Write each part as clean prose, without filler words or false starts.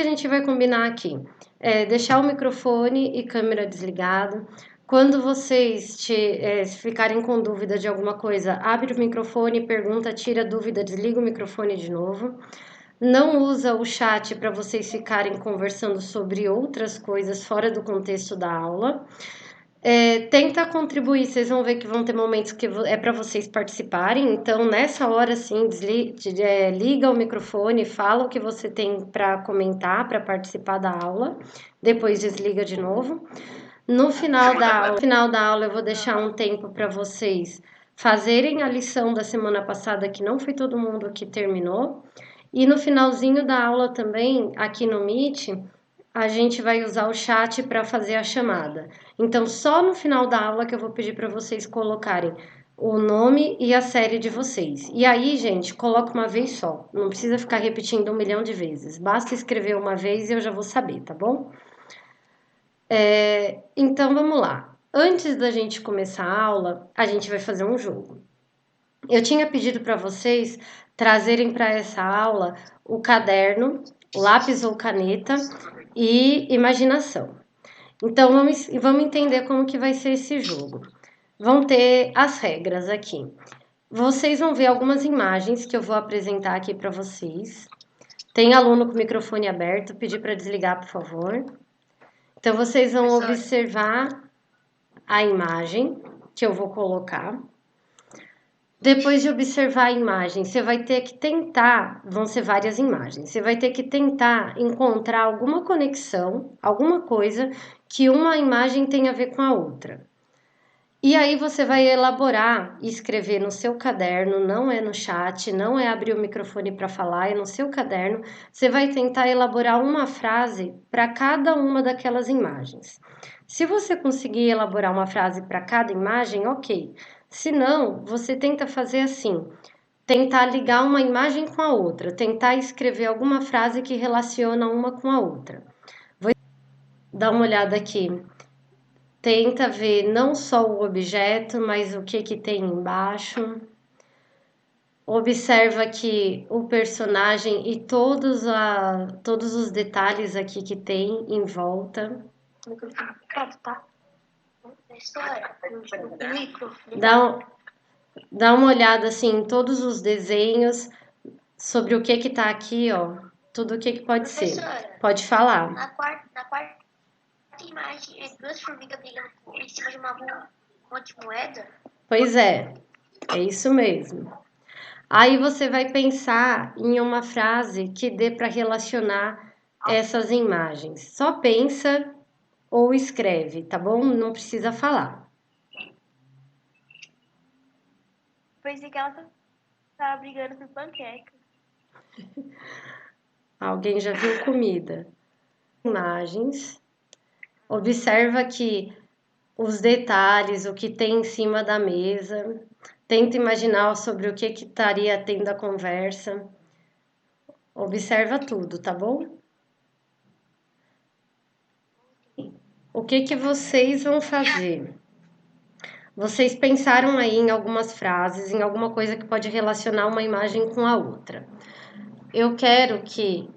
que a gente vai combinar aqui? É deixar o microfone e câmera desligado. Quando vocês ficarem com dúvida de alguma coisa, abre o microfone, pergunta, tira a dúvida, desliga o microfone de novo. Não usa o chat para vocês ficarem conversando sobre outras coisas fora do contexto da aula. Tenta contribuir, vocês vão ver que vão ter momentos que é para vocês participarem, então nessa hora sim, liga o microfone, fala o que você tem para comentar, para participar da aula, depois desliga de novo. No final da aula eu vou deixar um tempo para vocês fazerem a lição da semana passada, que não foi todo mundo que terminou, e no finalzinho da aula também, aqui no Meet, a gente vai usar o chat para fazer a chamada. Então, só no final da aula que eu vou pedir para vocês colocarem o nome e a série de vocês. E aí, gente, coloca uma vez só. Não precisa ficar repetindo 1 milhão de vezes. Basta escrever uma vez e eu já vou saber, tá bom? Então, vamos lá. Antes da gente começar a aula, a gente vai fazer um jogo. Eu tinha pedido para vocês trazerem para essa aula o caderno, lápis ou caneta e imaginação. Então, vamos entender como que vai ser esse jogo. Vão ter as regras aqui. Vocês vão ver algumas imagens que eu vou apresentar aqui para vocês. Tem aluno com o microfone aberto, pedir para desligar, por favor. Então, vocês vão observar a imagem que eu vou colocar. Depois de observar a imagem, você vai ter que tentar, vão ser várias imagens, você vai ter que tentar encontrar alguma conexão, alguma coisa que uma imagem tem a ver com a outra. E aí você vai elaborar e escrever no seu caderno, não é no chat, não é abrir o microfone para falar, é no seu caderno. Você vai tentar elaborar uma frase para cada uma daquelas imagens. Se você conseguir elaborar uma frase para cada imagem, ok. Se não, você tenta fazer assim, tentar ligar uma imagem com a outra, tentar escrever alguma frase que relaciona uma com a outra. Vou dar uma olhada aqui. Tenta ver não só o objeto, mas o que tem embaixo. Observa aqui o personagem e todos os detalhes aqui que tem em volta. Dá uma olhada assim em todos os desenhos sobre o que tá aqui, ó. Tudo o que pode ser. Pode falar. Na quarta imagem, é 2 formigas brigando em cima de uma monte de moeda. Pois é isso mesmo. Aí você vai pensar em uma frase que dê para relacionar essas imagens. Só pensa ou escreve, tá bom? Não precisa falar. Pensei que ela tava brigando por panqueca. Alguém já viu comida? Imagens. Observa que os detalhes, o que tem em cima da mesa. Tenta imaginar sobre o que estaria tendo a conversa. Observa tudo, tá bom? O que vocês vão fazer? Vocês pensaram aí em algumas frases, em alguma coisa que pode relacionar uma imagem com a outra. Eu quero que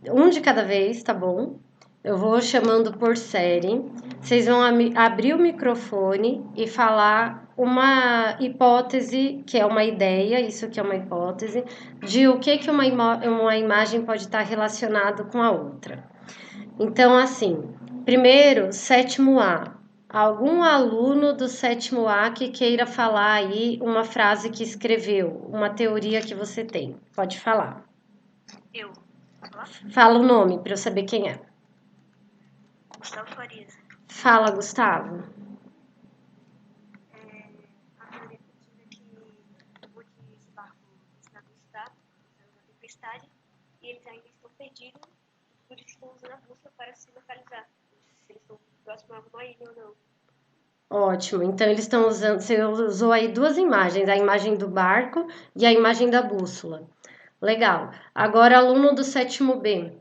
um de cada vez, tá bom? Eu vou chamando por série. Vocês vão abrir o microfone e falar uma hipótese, que é uma ideia, isso que é uma hipótese, de o que uma imagem pode estar relacionado com a outra. Então, assim, primeiro, sétimo A. Algum aluno do sétimo A que queira falar aí uma frase que escreveu, uma teoria que você tem. Pode falar. Eu. Fala o nome para eu saber quem é. Gustavo Farias. Fala, Gustavo. A teoria que o monte de barco está no estado, na tempestade, e eles ainda estão perdidos, por isso estão usando a bússola para se localizar. Se eles estão próximos a alguma ilha ou não. Ótimo. Então eles estão usando, você usou aí duas imagens, a imagem do barco e a imagem da bússola. Legal. Agora, aluno do sétimo B.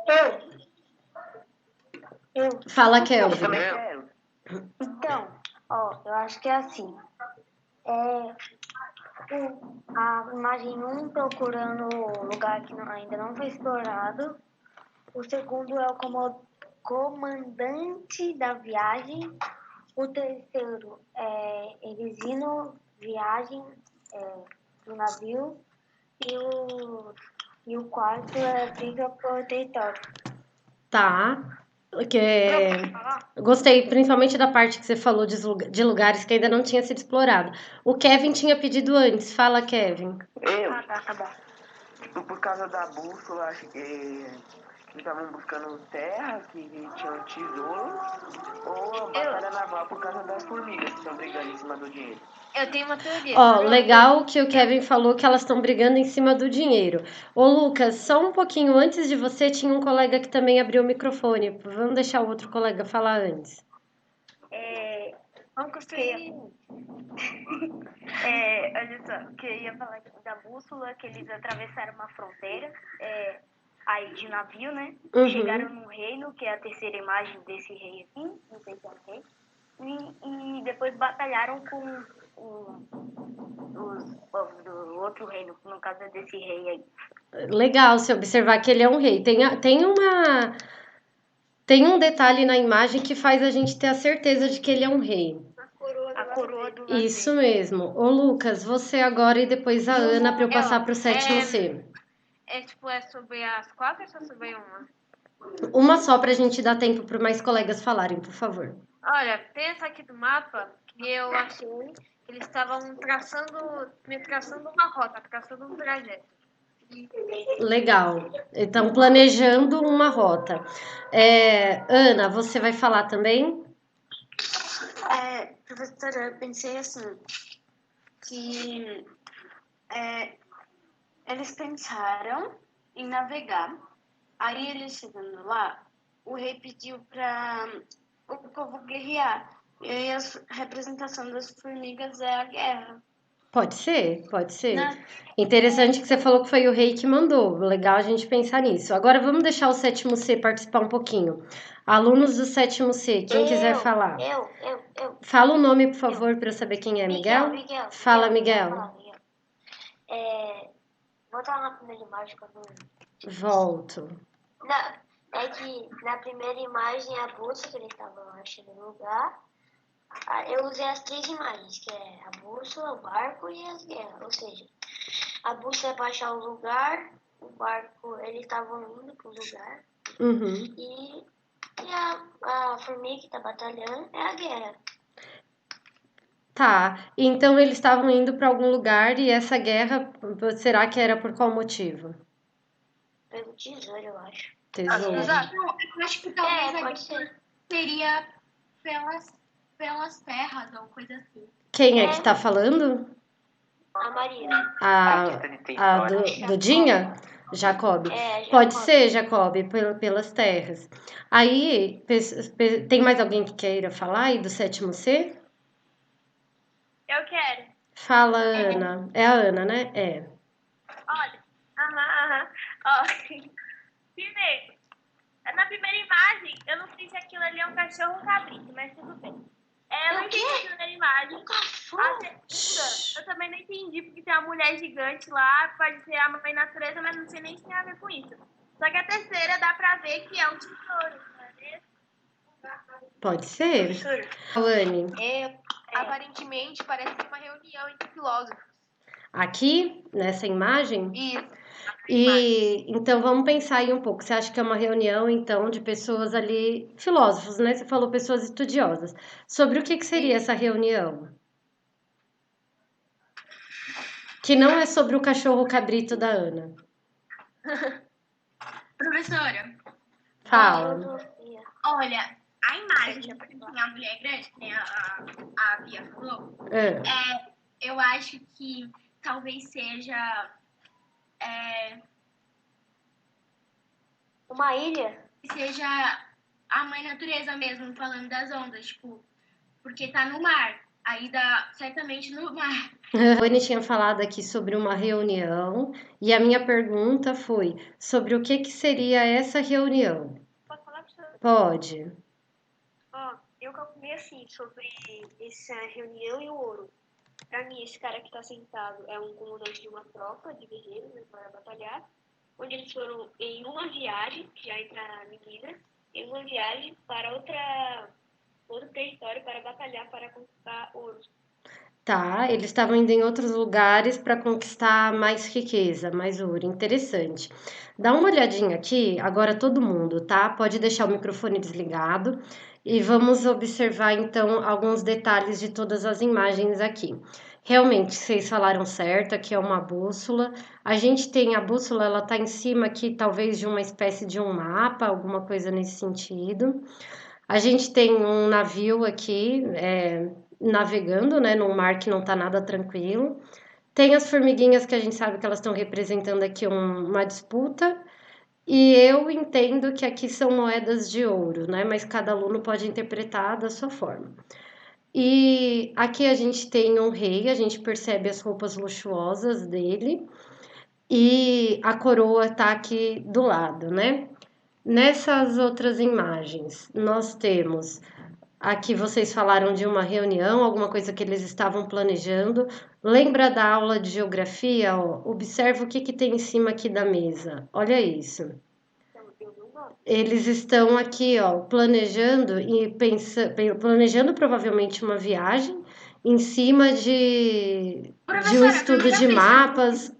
Eu. Fala, Kelvin. Então, ó, eu acho que é assim. A imagem 1 procurando um lugar que ainda não foi explorado. O segundo é o comandante da viagem. O terceiro é eles indo viagem no navio. E o quarto é briga por território. Tá. Gostei, principalmente da parte que você falou de lugares que ainda não tinha sido explorado. O Kevin tinha pedido antes. Fala, Kevin. Tá bom. Por causa da bússola, acho que eles estavam buscando terra, que tinham tesouros, ou a batalha naval por causa das formigas que estão brigando em cima do dinheiro. Eu tenho uma teoria. Ó, legal que o Kevin falou que elas estão brigando em cima do dinheiro. Ô, Lucas, só um pouquinho antes de você, tinha um colega que também abriu o microfone. Vamos deixar o outro colega falar antes. Vamos construir. Olha só, que eu ia falar da bússola, que eles atravessaram uma fronteira, aí de navio, né? Uhum. Chegaram num reino, que é a terceira imagem desse rei aqui, não sei se é o rei, e depois batalharam com os povos do outro reino, no caso é desse rei aí. Legal você observar que ele é um rei. Tem um detalhe na imagem que faz a gente ter a certeza de que ele é um rei. A coroa do lado Isso dele. mesmo. Ô, Lucas, você agora e depois a Ana para eu passar pro sétimo C. É sobre as quatro ou só sobre uma? Uma só pra gente dar tempo para mais colegas falarem, por favor. Olha, tem essa aqui do mapa que eu achei que eles estavam traçando uma rota, traçando um trajeto. Legal. Então, planejando uma rota. Ana, você vai falar também? Professora, eu pensei assim, que eles pensaram em navegar. Aí eles chegando lá, o rei pediu para o povo guerrear. E aí a representação das formigas é a guerra. Pode ser, pode ser. Né? Interessante que você falou que foi o rei que mandou. Legal a gente pensar nisso. Agora vamos deixar o sétimo C participar um pouquinho. Alunos do sétimo C, quem quiser falar. Eu. Fala o nome, por favor, para eu saber quem é. Miguel? Fala, Miguel. Vou estar na primeira imagem que eu não... Volto. É que na primeira imagem a bússola que eles estavam achando no lugar. Eu usei as três imagens, que é a bússola, o barco e as guerras. Ou seja, a bússola é para achar o lugar, o barco, eles estavam indo para o lugar. Uhum. E a formiga que está batalhando é a guerra. Tá, então eles estavam indo para algum lugar e essa guerra, será que era por qual motivo? Pelo tesouro, eu acho. Tesouro. Exato. Eu acho que talvez a pode ser. seria pelas terras ou coisa assim. Quem é que tá falando? A Maria. A Dudinha? Jacob. Pode ser, Jacob, pelas terras. Aí, tem mais alguém que queira falar aí do sétimo C? Eu quero. Fala, Ana. É a Ana, né? É. Olha, ó, primeiro, na primeira imagem, eu não sei se aquilo ali é um cachorro ou um cabrito, mas tudo bem. Eu não entendi a primeira imagem. A segunda, eu também não entendi, porque tem uma mulher gigante lá, pode ser a mãe natureza, mas não sei nem se tem a ver com isso. Só que a terceira dá pra ver que é um tesouro, não é mesmo? Pode ser. Anne. Aparentemente parece ser uma reunião entre filósofos. Aqui, nessa imagem? Isso. E então vamos pensar aí um pouco. Você acha que é uma reunião, então, de pessoas ali, filósofos, né? Você falou pessoas estudiosas. Sobre o que seria essa reunião? Que não é sobre o cachorro cabrito da Ana. Professora, Fala. olha, a imagem que tem a mulher grande, que nem a Bia falou, eu acho que talvez seja Uma ilha? seja a mãe natureza mesmo, falando das ondas, tipo, porque tá no mar, aí dá certamente no mar. A Anne tinha falado aqui sobre uma reunião e a minha pergunta foi sobre o que seria essa reunião. Posso falar, professora? Pode. Eu calculei assim, sobre essa reunião e o ouro. Pra mim, esse cara que tá sentado é um comandante de uma tropa de guerreiros, né, para batalhar. onde eles foram em uma viagem, já entra a menina, em uma viagem para outro território para batalhar para conquistar ouro. Tá, eles estavam indo em outros lugares para conquistar mais riqueza, mais ouro. Interessante. Dá uma olhadinha aqui, agora todo mundo, tá? Pode deixar o microfone desligado e vamos observar então alguns detalhes de todas as imagens aqui. Realmente, vocês falaram certo, aqui é uma bússola. A gente tem a bússola, ela tá em cima aqui, talvez de uma espécie de um mapa, alguma coisa nesse sentido. A gente tem um navio aqui, navegando, né, num mar que não tá nada tranquilo. Tem as formiguinhas que a gente sabe que elas estão representando aqui uma disputa. E eu entendo que aqui são moedas de ouro, né? Mas cada aluno pode interpretar da sua forma. E aqui a gente tem um rei, a gente percebe as roupas luxuosas dele. E a coroa tá aqui do lado, né? Nessas outras imagens, nós temos aqui vocês falaram de uma reunião, alguma coisa que eles estavam planejando. Lembra da aula de geografia? Ó? Observa o que, que tem em cima aqui da mesa. Olha isso. Eles estão aqui, ó, planejando e planejando provavelmente uma viagem em cima de um estudo de mapas.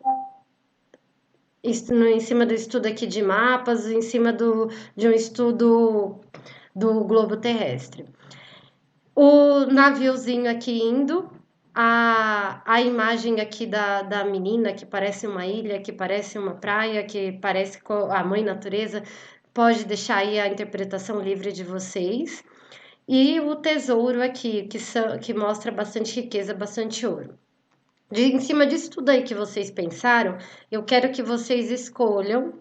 Em cima do estudo aqui de mapas, em cima de um estudo do globo terrestre. O naviozinho aqui indo, a imagem aqui da menina, que parece uma ilha, que parece uma praia, que parece a mãe natureza, pode deixar aí a interpretação livre de vocês. E o tesouro aqui, que mostra bastante riqueza, bastante ouro. Em cima disso tudo aí que vocês pensaram, eu quero que vocês escolham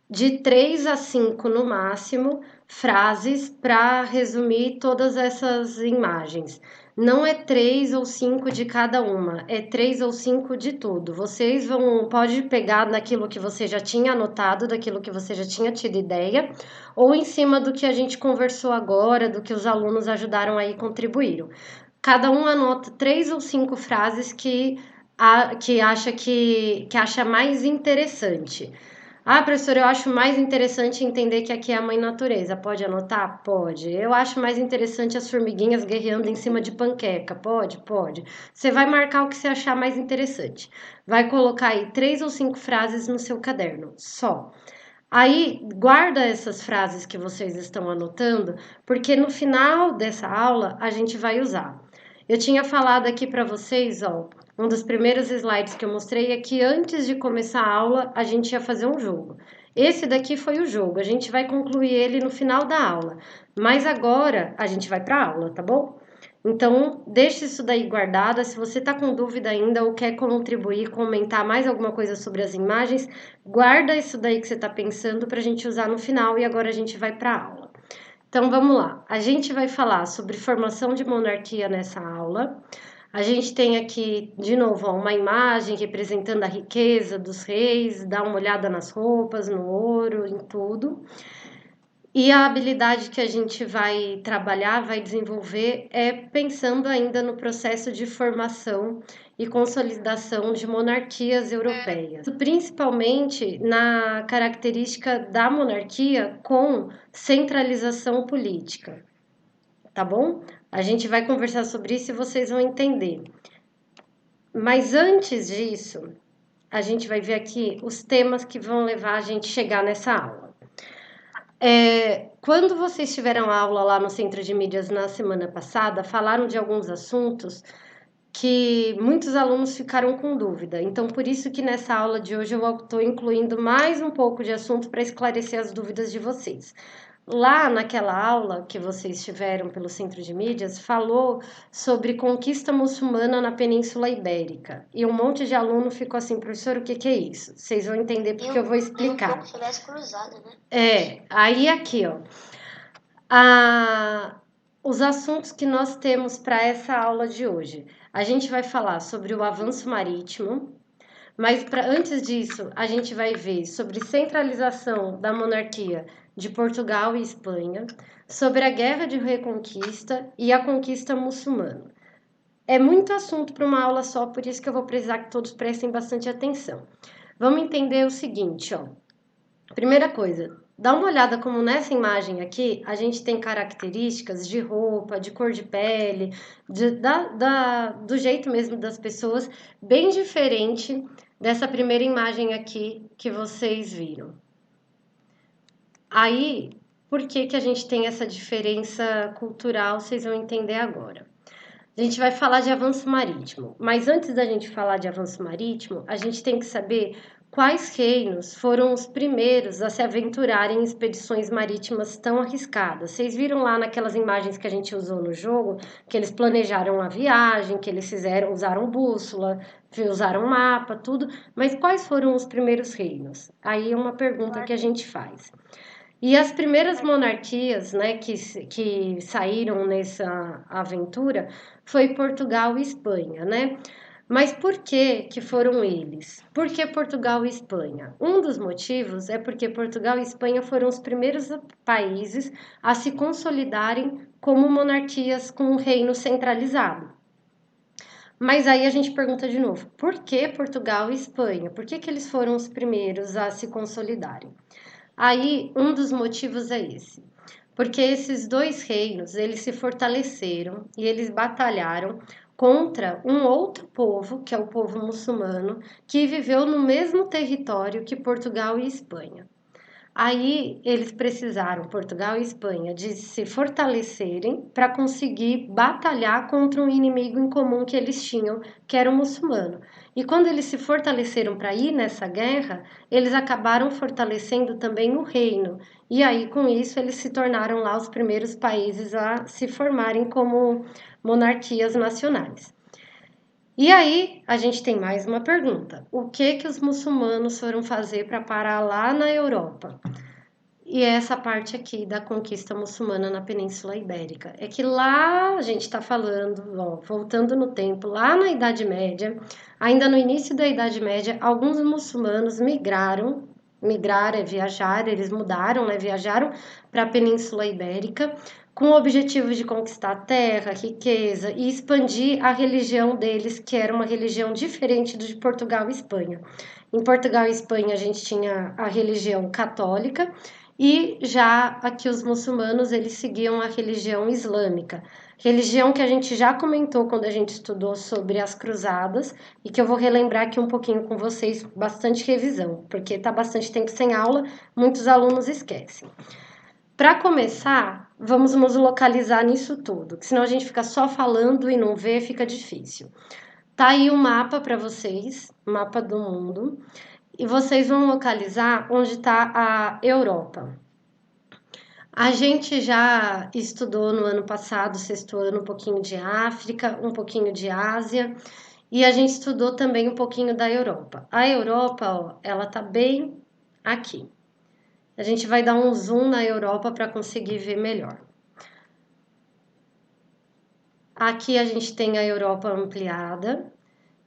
de 3 a 5 no máximo frases para resumir todas essas imagens. Não é 3 ou 5 de cada uma, é 3 ou 5 de tudo. Vocês pode pegar naquilo que você já tinha anotado, daquilo que você já tinha tido ideia, ou em cima do que a gente conversou agora, do que os alunos ajudaram aí e contribuíram. Cada um anota 3 ou 5 frases que acha mais interessante. Ah, professora, eu acho mais interessante entender que aqui é a mãe natureza. Pode anotar? Pode. Eu acho mais interessante as formiguinhas guerreando em cima de panqueca. Pode? Pode. Você vai marcar o que você achar mais interessante. Vai colocar aí 3 ou 5 frases no seu caderno, só. Aí, guarda essas frases que vocês estão anotando, porque no final dessa aula a gente vai usar. Eu tinha falado aqui para vocês, ó, um dos primeiros slides que eu mostrei é que antes de começar a aula a gente ia fazer um jogo. Esse daqui foi o jogo, a gente vai concluir ele no final da aula. Mas agora a gente vai para a aula, tá bom? Então, deixe isso daí guardado. Se você está com dúvida ainda ou quer contribuir, comentar mais alguma coisa sobre as imagens, guarda isso daí que você está pensando para a gente usar no final e agora a gente vai para a aula. Então, vamos lá. A gente vai falar sobre formação de monarquia nessa aula. A gente tem aqui, de novo, ó, uma imagem representando a riqueza dos reis, dá uma olhada nas roupas, no ouro, em tudo. E a habilidade que a gente vai trabalhar, vai desenvolver, é pensando ainda no processo de formação e consolidação de monarquias europeias, principalmente na característica da monarquia com centralização política, tá bom? A gente vai conversar sobre isso e vocês vão entender. Mas antes disso, a gente vai ver aqui os temas que vão levar a gente a chegar nessa aula. Quando vocês tiveram aula lá no Centro de Mídias na semana passada, falaram de alguns assuntos que muitos alunos ficaram com dúvida. Então, por isso que nessa aula de hoje eu estou incluindo mais um pouco de assunto para esclarecer as dúvidas de vocês. Lá naquela aula que vocês tiveram pelo Centro de Mídias, falou sobre conquista muçulmana na Península Ibérica. E um monte de aluno ficou assim, professor, o que é isso? Vocês vão entender porque eu vou explicar. E um pouco sobre as cruzadas, né? Aí aqui, ó. Os assuntos que nós temos para essa aula de hoje. A gente vai falar sobre o avanço marítimo, mas antes disso, a gente vai ver sobre centralização da monarquia de Portugal e Espanha, sobre a Guerra de Reconquista e a conquista muçulmana. É muito assunto para uma aula só, por isso que eu vou precisar que todos prestem bastante atenção. Vamos entender o seguinte, ó. Primeira coisa, dá uma olhada como nessa imagem aqui a gente tem características de roupa, de cor de pele, do jeito mesmo das pessoas, bem diferente dessa primeira imagem aqui que vocês viram. Aí, por que que a gente tem essa diferença cultural, vocês vão entender agora. A gente vai falar de avanço marítimo, mas antes da gente falar de avanço marítimo, a gente tem que saber quais reinos foram os primeiros a se aventurarem em expedições marítimas tão arriscadas. Vocês viram lá naquelas imagens que a gente usou no jogo, que eles planejaram a viagem, que eles usaram bússola, usaram mapa, tudo, mas quais foram os primeiros reinos? Aí é uma pergunta que a gente faz. E as primeiras monarquias, né, que saíram nessa aventura foi Portugal e Espanha, né? Mas por que foram eles? Por que Portugal e Espanha? Um dos motivos é porque Portugal e Espanha foram os primeiros países a se consolidarem como monarquias com um reino centralizado. Mas aí a gente pergunta de novo, por que Portugal e Espanha? Por que eles foram os primeiros a se consolidarem? Aí, um dos motivos é esse, porque esses dois reinos, eles se fortaleceram e eles batalharam contra um outro povo, que é o povo muçulmano, que viveu no mesmo território que Portugal e Espanha. Aí eles precisaram, Portugal e Espanha, de se fortalecerem para conseguir batalhar contra um inimigo em comum que eles tinham, que era o muçulmano. E quando eles se fortaleceram para ir nessa guerra, eles acabaram fortalecendo também o reino. E aí, com isso, eles se tornaram lá os primeiros países a se formarem como monarquias nacionais. E aí, a gente tem mais uma pergunta. O que os muçulmanos foram fazer para parar lá na Europa? E é essa parte aqui da conquista muçulmana na Península Ibérica. É que lá a gente está falando, ó, voltando no tempo, lá na Idade Média, ainda no início da Idade Média, alguns muçulmanos migraram. Migrar é viajar, eles mudaram, né? Viajaram para a Península Ibérica com o objetivo de conquistar terra, riqueza e expandir a religião deles, que era uma religião diferente do de Portugal e Espanha. Em Portugal e Espanha a gente tinha a religião católica e já aqui os muçulmanos eles seguiam a religião islâmica, religião que a gente já comentou quando a gente estudou sobre as cruzadas e que eu vou relembrar aqui um pouquinho com vocês, bastante revisão, porque está bastante tempo sem aula, muitos alunos esquecem. Para começar, vamos nos localizar nisso tudo, que senão a gente fica só falando e não vê, fica difícil. Tá aí o mapa para vocês, mapa do mundo, e vocês vão localizar onde está a Europa. A gente já estudou no ano passado, sexto ano, um pouquinho de África, um pouquinho de Ásia, e a gente estudou também um pouquinho da Europa. A Europa, ó, ela tá bem aqui. A gente vai dar um zoom na Europa para conseguir ver melhor. Aqui a gente tem a Europa ampliada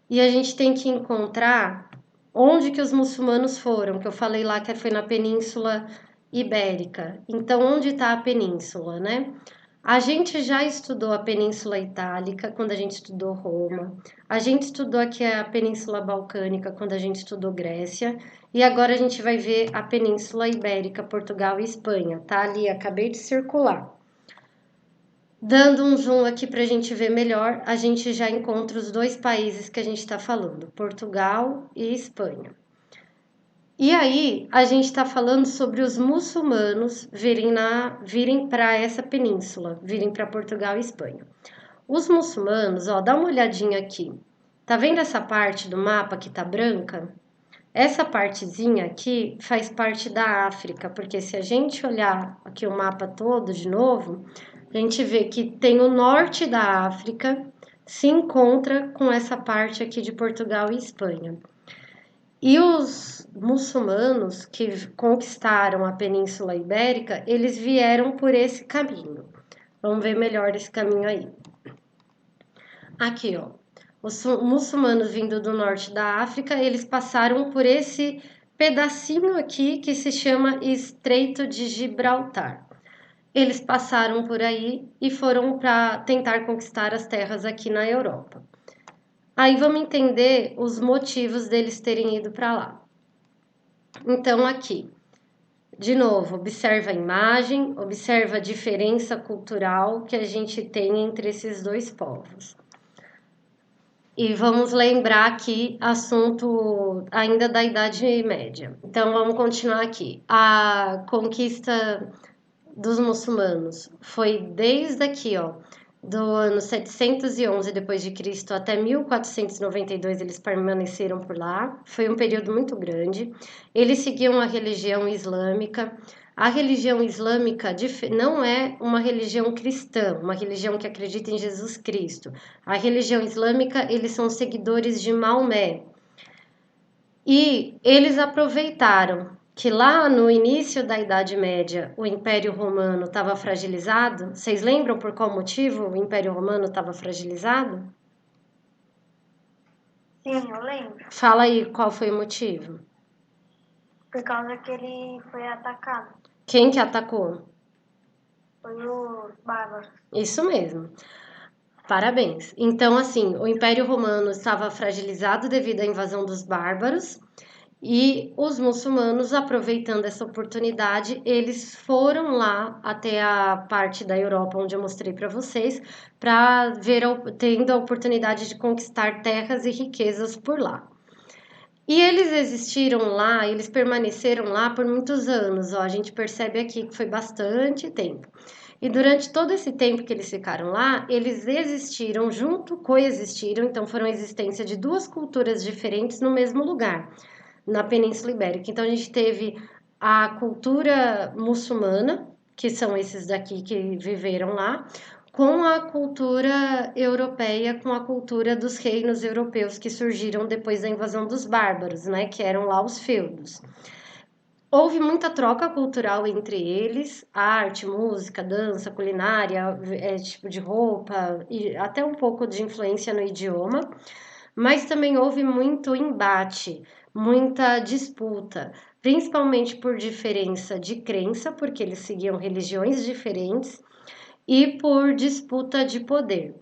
e a gente tem que encontrar onde que os muçulmanos foram, que eu falei lá que foi na Península Ibérica. Então, onde está a península, né? A gente já estudou a Península Itálica quando a gente estudou Roma. A gente estudou aqui a Península Balcânica quando a gente estudou Grécia. E agora a gente vai ver a Península Ibérica, Portugal e Espanha. Tá ali, acabei de circular. Dando um zoom aqui para a gente ver melhor, a gente já encontra os dois países que a gente está falando, Portugal e Espanha. E aí, a gente está falando sobre os muçulmanos virem para essa península, virem para Portugal e Espanha. Os muçulmanos, ó, dá uma olhadinha aqui. Tá vendo essa parte do mapa que tá branca? Essa partezinha aqui faz parte da África, porque se a gente olhar aqui o mapa todo de novo, a gente vê que tem o norte da África se encontra com essa parte aqui de Portugal e Espanha. E os muçulmanos que conquistaram a Península Ibérica, eles vieram por esse caminho. Vamos ver melhor esse caminho aí. Aqui, ó. Os muçulmanos vindo do norte da África, eles passaram por esse pedacinho aqui que se chama Estreito de Gibraltar. Eles passaram por aí e foram para tentar conquistar as terras aqui na Europa. Aí vamos entender os motivos deles terem ido para lá. Então, aqui, de novo, observa a imagem, observa a diferença cultural que a gente tem entre esses dois povos. E vamos lembrar aqui assunto ainda da Idade Média. Então, vamos continuar aqui. A conquista dos muçulmanos foi desde aqui, ó, do ano 711 depois de Cristo até 1492 eles permaneceram por lá. Foi um período muito grande. Eles seguiam a religião islâmica. A religião islâmica não é uma religião cristã, uma religião que acredita em Jesus Cristo. A religião islâmica, eles são seguidores de Maomé. E eles aproveitaram que lá no início da Idade Média o Império Romano estava fragilizado. Vocês lembram por qual motivo o Império Romano estava fragilizado? Sim, eu lembro. Fala aí qual foi o motivo. Por causa que ele foi atacado. Quem que atacou? Foi os bárbaros. Isso mesmo. Parabéns. Então, assim, o Império Romano estava fragilizado devido à invasão dos bárbaros e os muçulmanos, aproveitando essa oportunidade, eles foram lá até a parte da Europa onde eu mostrei para vocês, para ver tendo a oportunidade de conquistar terras e riquezas por lá. E eles existiram lá, eles permaneceram lá por muitos anos, ó, a gente percebe aqui que foi bastante tempo. E durante todo esse tempo que eles ficaram lá, eles existiram coexistiram, então foram a existência de duas culturas diferentes no mesmo lugar, na Península Ibérica. Então a gente teve a cultura muçulmana, que são esses daqui que viveram lá, com a cultura europeia, com a cultura dos reinos europeus que surgiram depois da invasão dos bárbaros, né, que eram lá os feudos. Houve muita troca cultural entre eles, arte, música, dança, culinária, tipo de roupa e até um pouco de influência no idioma, mas também houve muito embate, muita disputa, principalmente por diferença de crença, porque eles seguiam religiões diferentes, e por disputa de poder,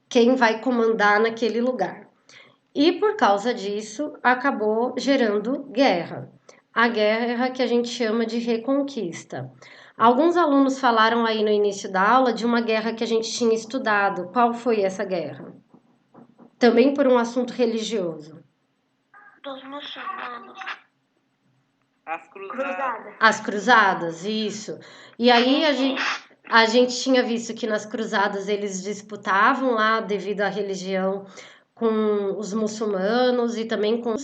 quem vai comandar naquele lugar. E por causa disso, acabou gerando guerra. A guerra que a gente chama de reconquista. Alguns alunos falaram aí no início da aula de uma guerra que a gente tinha estudado. Qual foi essa guerra? Também por um assunto religioso. Dos muçulmanos. As cruzadas. As cruzadas, isso. E aí a gente tinha visto que nas cruzadas eles disputavam lá devido à religião com os muçulmanos e também com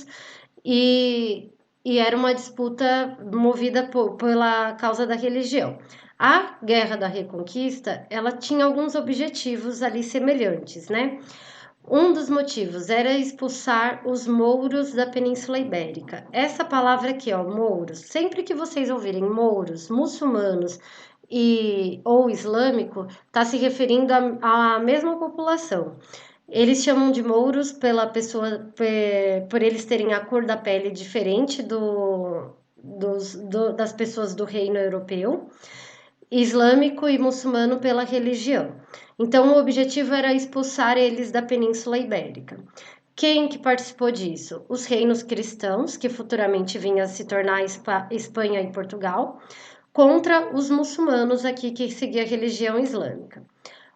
e era uma disputa movida pela causa da religião. A Guerra da Reconquista, ela tinha alguns objetivos ali semelhantes, né? Um dos motivos era expulsar os mouros da Península Ibérica. Essa palavra aqui, ó, mouros, sempre que vocês ouvirem mouros, muçulmanos ou islâmico, está se referindo à mesma população. Eles chamam de mouros pela pessoa, por eles terem a cor da pele diferente das pessoas do reino europeu, islâmico e muçulmano pela religião. Então, o objetivo era expulsar eles da Península Ibérica. Quem que participou disso? Os reinos cristãos, que futuramente vinham a se tornar Espanha e Portugal, contra os muçulmanos aqui que seguiam a religião islâmica.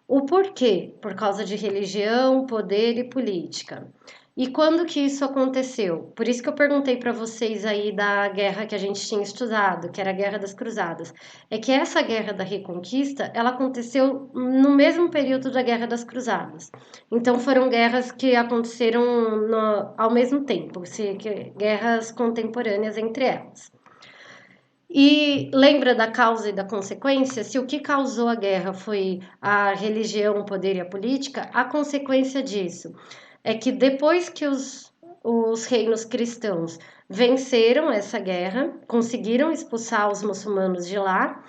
O porquê? Por causa de religião, poder e política. E quando que isso aconteceu? Por isso que eu perguntei para vocês aí da guerra que a gente tinha estudado, que era a Guerra das Cruzadas. É que essa Guerra da Reconquista, ela aconteceu no mesmo período da Guerra das Cruzadas. Então foram guerras que aconteceram ao mesmo tempo, guerras contemporâneas entre elas. E lembra da causa e da consequência? Se o que causou a guerra foi a religião, o poder e a política, a consequência disso é que depois que os reinos cristãos venceram essa guerra, conseguiram expulsar os muçulmanos de lá,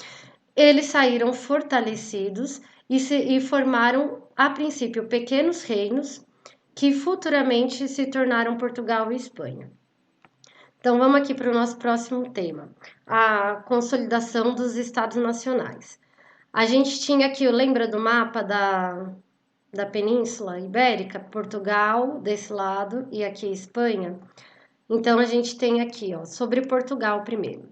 eles saíram fortalecidos e formaram, a princípio, pequenos reinos que futuramente se tornaram Portugal e Espanha. Então, vamos aqui para o nosso próximo tema, a consolidação dos Estados Nacionais. A gente tinha aqui, lembra do mapa da Península Ibérica? Portugal desse lado e aqui Espanha. Então, a gente tem aqui, ó, sobre Portugal primeiro.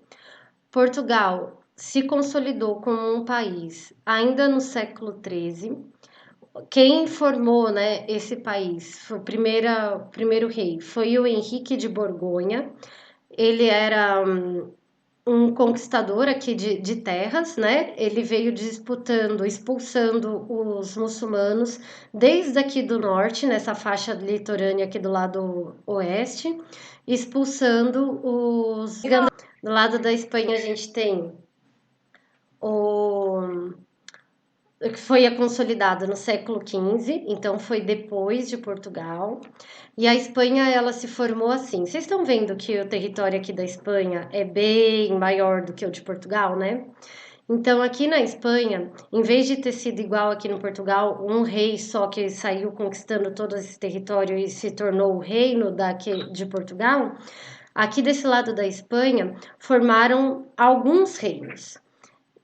Portugal se consolidou como um país ainda no século XIII. Quem formou, né, esse país, o primeiro rei, foi o Henrique de Borgonha. Ele era um conquistador aqui de terras, né? Ele veio expulsando os muçulmanos desde aqui do norte, nessa faixa litorânea aqui do lado oeste, expulsando os... Do lado da Espanha a gente tem o que foi consolidado no século XV, então foi depois de Portugal. E a Espanha, ela se formou assim. Vocês estão vendo que o território aqui da Espanha é bem maior do que o de Portugal, né? Então, aqui na Espanha, em vez de ter sido igual aqui no Portugal, um rei só que saiu conquistando todo esse território e se tornou o reino de Portugal, aqui desse lado da Espanha formaram alguns reinos.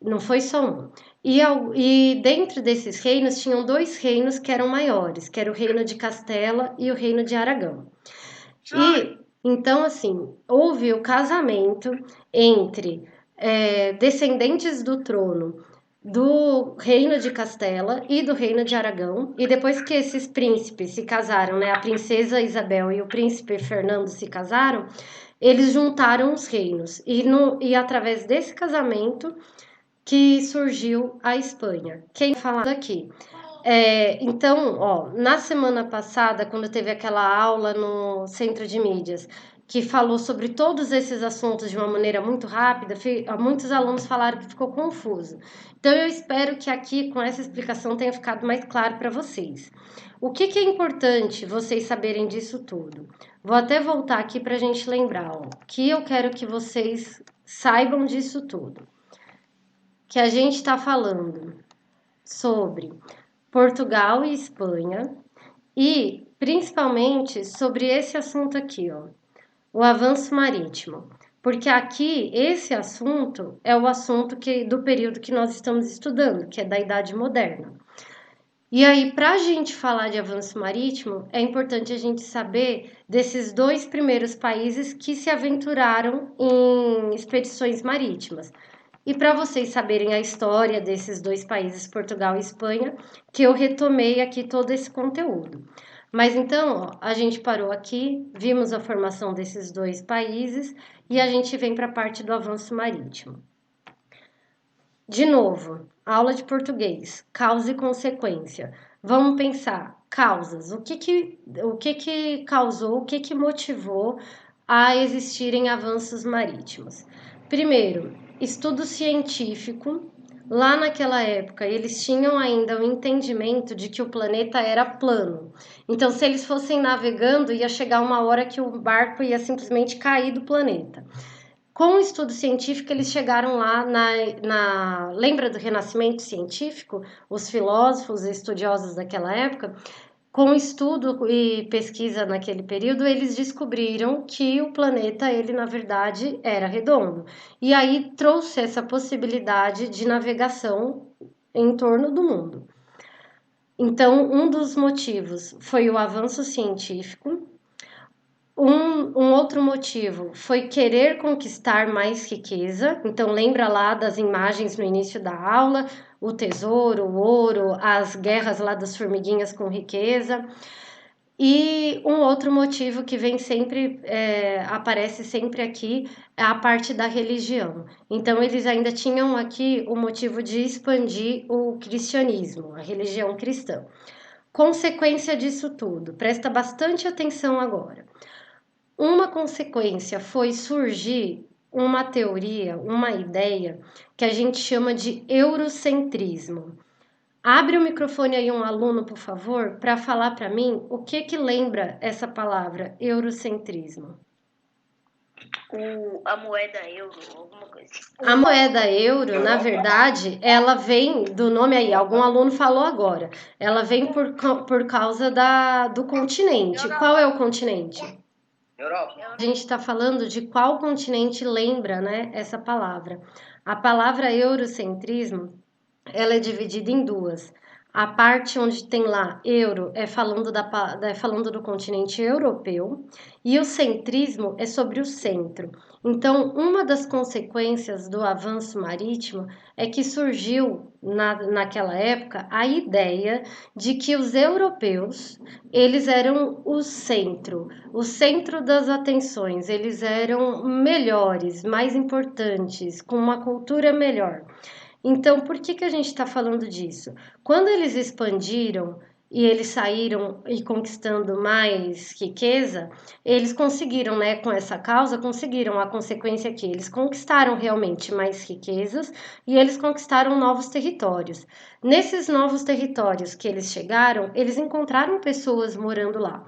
Não foi só um. E dentro desses reinos tinham dois reinos que eram maiores, que era o reino de Castela e o reino de Aragão. E então, assim, houve o casamento entre descendentes do trono do reino de Castela e do reino de Aragão. E depois que esses príncipes se casaram, né, a princesa Isabel e o príncipe Fernando se casaram, eles juntaram os reinos. E através desse casamento que surgiu a Espanha. Quem fala aqui? Então, ó, na semana passada, quando teve aquela aula no Centro de Mídias, que falou sobre todos esses assuntos de uma maneira muito rápida, muitos alunos falaram que ficou confuso. Então, eu espero que aqui, com essa explicação, tenha ficado mais claro para vocês. O que é importante vocês saberem disso tudo? Vou até voltar aqui para a gente lembrar, ó, que eu quero que vocês saibam disso tudo. Que a gente está falando sobre Portugal e Espanha e principalmente sobre esse assunto aqui, ó, o avanço marítimo. Porque aqui esse assunto é o assunto do período que nós estamos estudando, que é da Idade Moderna. E aí, para a gente falar de avanço marítimo, é importante a gente saber desses dois primeiros países que se aventuraram em expedições marítimas. E para vocês saberem a história desses dois países, Portugal e Espanha, que eu retomei aqui todo esse conteúdo. Mas então, ó, a gente parou aqui, vimos a formação desses dois países e a gente vem para a parte do avanço marítimo. De novo, aula de português, causa e consequência. Vamos pensar, causas, o que causou, o que motivou a existirem avanços marítimos? Primeiro, estudo científico. Lá naquela época, eles tinham ainda o entendimento de que o planeta era plano. Então, se eles fossem navegando, ia chegar uma hora que o barco ia simplesmente cair do planeta. Com o estudo científico, eles chegaram lá lembra do Renascimento científico? Os filósofos e estudiosos daquela época, com estudo e pesquisa naquele período, eles descobriram que o planeta, ele na verdade era redondo. E aí trouxe essa possibilidade de navegação em torno do mundo. Então, um dos motivos foi o avanço científico. Um outro motivo foi querer conquistar mais riqueza. Então, lembra lá das imagens no início da aula, o tesouro, o ouro, as guerras lá das formiguinhas com riqueza. E um outro motivo que vem sempre, aparece sempre aqui, é a parte da religião. Então, eles ainda tinham aqui o motivo de expandir o cristianismo, a religião cristã. Consequência disso tudo, presta bastante atenção agora. Uma consequência foi surgir uma teoria, uma ideia que a gente chama de eurocentrismo. Abre o microfone aí um aluno, por favor, para falar para mim o que lembra essa palavra, eurocentrismo. A moeda euro, alguma coisa. A moeda euro, na verdade, ela vem do nome aí, algum aluno falou agora. Ela vem por causa do continente. Qual é o continente? Europa. A gente está falando de qual continente lembra, né, essa palavra. A palavra eurocentrismo, ela é dividida em duas. A parte onde tem lá euro é falando do continente europeu e o centrismo é sobre o centro. Então, uma das consequências do avanço marítimo é que surgiu naquela época a ideia de que os europeus eles eram o centro das atenções, eles eram melhores, mais importantes, com uma cultura melhor. Então, por que a gente está falando disso? Quando eles expandiram e eles saíram e conquistando mais riqueza, eles conseguiram, né, com essa causa, conseguiram a consequência que eles conquistaram realmente mais riquezas e eles conquistaram novos territórios. Nesses novos territórios que eles chegaram, eles encontraram pessoas morando lá.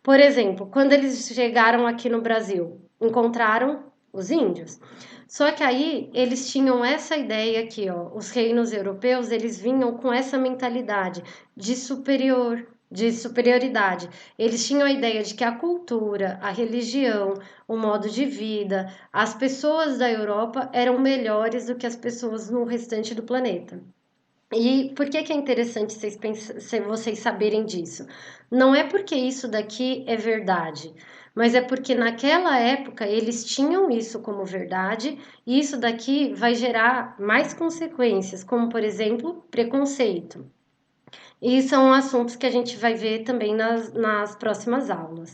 Por exemplo, quando eles chegaram aqui no Brasil, encontraram os índios. Só que aí eles tinham essa ideia aqui, ó, os reinos europeus, eles vinham com essa mentalidade de superioridade. Eles tinham a ideia de que a cultura, a religião, o modo de vida, as pessoas da Europa eram melhores do que as pessoas no restante do planeta. E por que é interessante vocês saberem disso? Não é porque isso daqui é verdade, mas é porque naquela época eles tinham isso como verdade e isso daqui vai gerar mais consequências, como por exemplo, preconceito. E são assuntos que a gente vai ver também nas próximas aulas.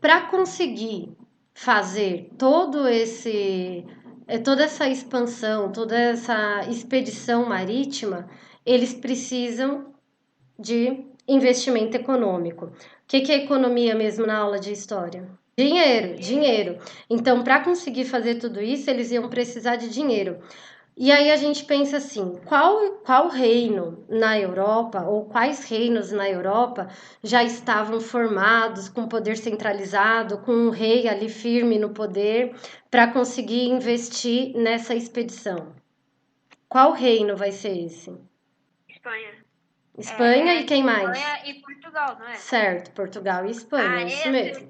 Para conseguir fazer toda essa expansão, toda essa expedição marítima, eles precisam de investimento econômico. O que é economia mesmo na aula de história? Dinheiro. Então, para conseguir fazer tudo isso, eles iam precisar de dinheiro. E aí a gente pensa assim, qual reino na Europa, ou quais reinos na Europa já estavam formados com poder centralizado, com um rei ali firme no poder, para conseguir investir nessa expedição? Qual reino vai ser esse? Espanha e quem mais? Espanha e Portugal, não é? Certo, Portugal e Espanha, isso mesmo.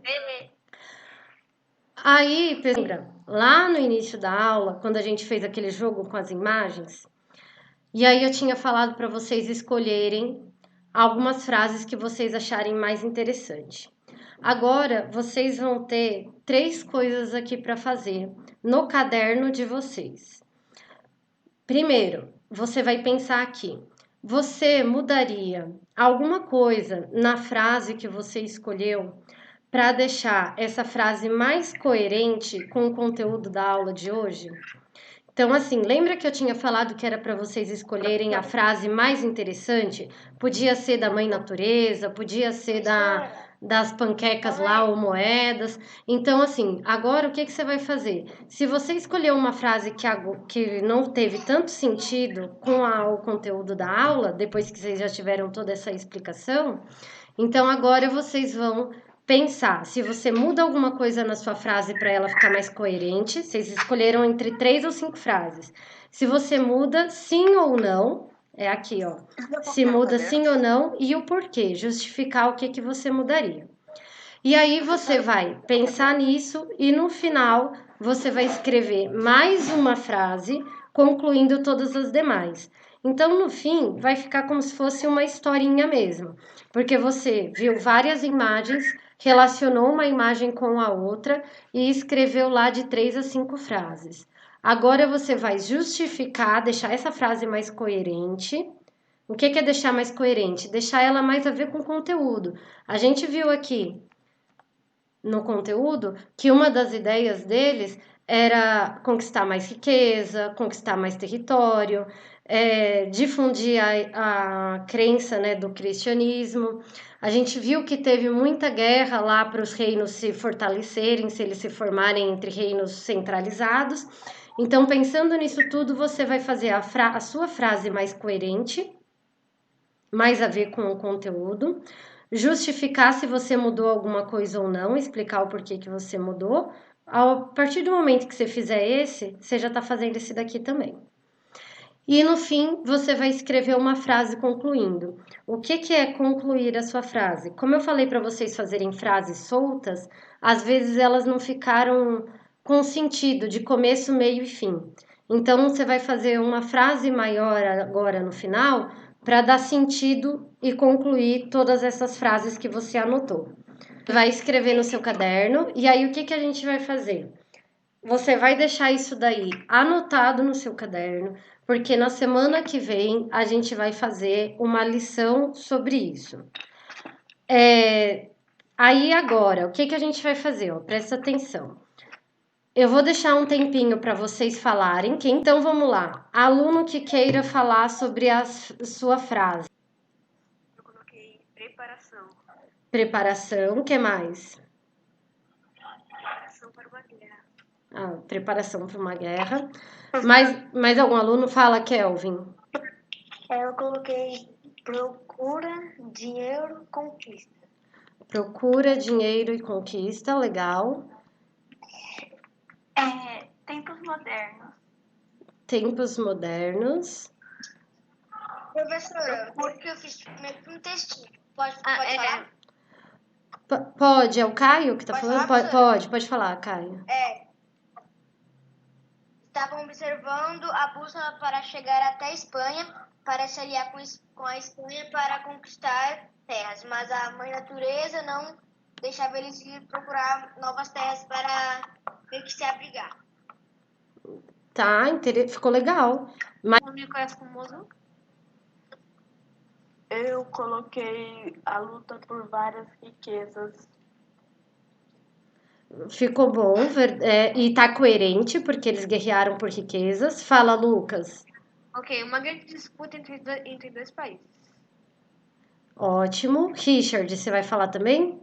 Aí, lembra, lá no início da aula, quando a gente fez aquele jogo com as imagens, e aí eu tinha falado para vocês escolherem algumas frases que vocês acharem mais interessante. Agora, vocês vão ter 3 coisas aqui para fazer no caderno de vocês. Primeiro, você vai pensar aqui. Você mudaria alguma coisa na frase que você escolheu para deixar essa frase mais coerente com o conteúdo da aula de hoje? Então, assim, lembra que eu tinha falado que era para vocês escolherem a frase mais interessante? Podia ser da Mãe Natureza, podia ser das panquecas lá ou moedas. Então, assim, agora o que você vai fazer? Se você escolher uma frase que não teve tanto sentido com o conteúdo da aula, depois que vocês já tiveram toda essa explicação, então agora vocês vão pensar se você muda alguma coisa na sua frase para ela ficar mais coerente. Vocês escolheram entre 3 ou 5 frases. Se você muda sim ou não, é aqui, ó. Se muda sim ou não e o porquê, justificar o que você mudaria. E aí você vai pensar nisso e no final você vai escrever mais uma frase, concluindo todas as demais. Então, no fim, vai ficar como se fosse uma historinha mesmo, porque você viu várias imagens, relacionou uma imagem com a outra e escreveu lá de 3 a 5 frases. Agora você vai justificar, deixar essa frase mais coerente. O que é deixar mais coerente? Deixar ela mais a ver com o conteúdo. A gente viu aqui no conteúdo que uma das ideias deles era conquistar mais riqueza, conquistar mais território, difundir a crença, né, do cristianismo. A gente viu que teve muita guerra lá para os reinos se fortalecerem, se eles se formarem entre reinos centralizados. Então, pensando nisso tudo, você vai fazer a sua frase mais coerente, mais a ver com o conteúdo, justificar se você mudou alguma coisa ou não, explicar o porquê que você mudou. A partir do momento que você fizer esse, você já está fazendo esse daqui também. E no fim, você vai escrever uma frase concluindo. O que é concluir a sua frase? Como eu falei para vocês fazerem frases soltas, às vezes elas não ficaram com sentido de começo, meio e fim. Então, você vai fazer uma frase maior agora no final para dar sentido e concluir todas essas frases que você anotou. Vai escrever no seu caderno e aí o que a gente vai fazer? Você vai deixar isso daí anotado no seu caderno, porque na semana que vem a gente vai fazer uma lição sobre isso. Aí agora, o que a gente vai fazer? Ó, presta atenção. Eu vou deixar um tempinho para vocês falarem. Então vamos lá. Aluno que queira falar sobre a sua frase. Eu coloquei preparação. Preparação, o que mais? Preparação para uma guerra. Preparação para uma guerra. Mais algum aluno fala, Kelvin? Eu coloquei procura, dinheiro, conquista. Procura, dinheiro e conquista, legal. Tempos modernos. Tempos modernos. Professora, porque eu fiz primeiro um textinho. Pode falar? Pode, é o Caio que tá Pode falando? falar, Pode falar, Caio. Estavam observando a bússola para chegar até a Espanha, para se aliar com a Espanha para conquistar terras, mas a mãe natureza não deixava eles ir procurar novas terras para ter que se abrigar. Tá, ficou legal. Mas O Nicolas famoso? Eu coloquei a luta por várias riquezas. ficou bom, e tá coerente, porque eles guerrearam por riquezas. Fala, Lucas. Ok, uma grande disputa entre dois países. Ótimo. Richard, você vai falar também?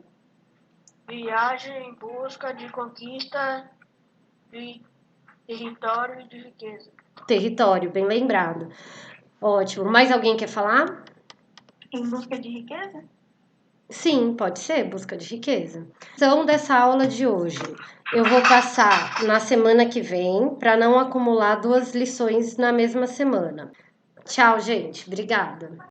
Viagem em busca de conquista de território e de riqueza. Território, bem lembrado. Ótimo. Mais alguém quer falar? Em busca de riqueza? Sim, pode ser, busca de riqueza. Então, dessa aula de hoje, eu vou passar na semana que vem para não acumular 2 lições na mesma semana. Tchau, gente. Obrigada.